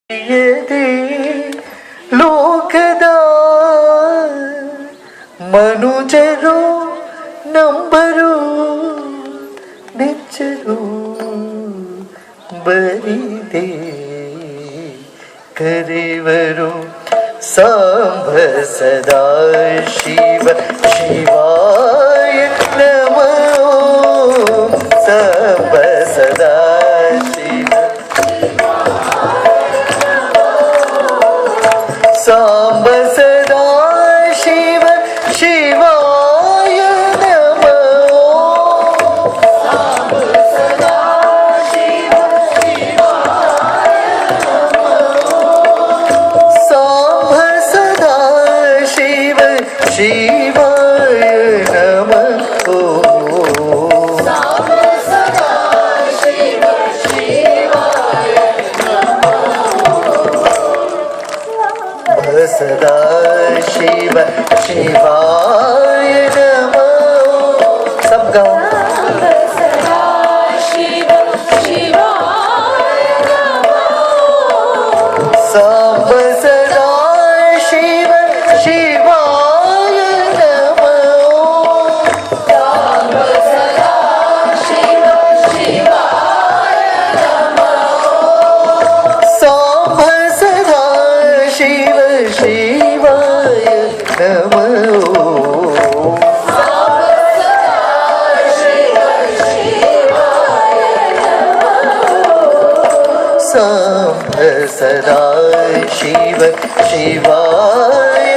ತಿಳಿಯದೆ ಲೋಕದ ಮನುಜರು ನಂಬರು ನೆಚ್ಚರು ಬರಿದೆ ಕರೆವರು ಸಾಂಬ ಸದಾ ಶಿವ ಶಿವಾಯ ನಮೋ ಸಾಂಬ ಸದಾ ಶಿವ ಸಾಂಬ ಸದಾ ಶಿವ ಶಿವಾಯ ನಮೋ ಸಾಂಬ ಸದಾ ಶಿವ ಶಿವಾಯ ನಮೋ सदा शिव शिवाय नमो सब गाओ सदा शिव शिवाय नमो सब सदा शिव शिवाय नमो सदा शिव शिवाय नमो सब सदा शिव शिवाय नमो साम्ब सदा शिव शिवाय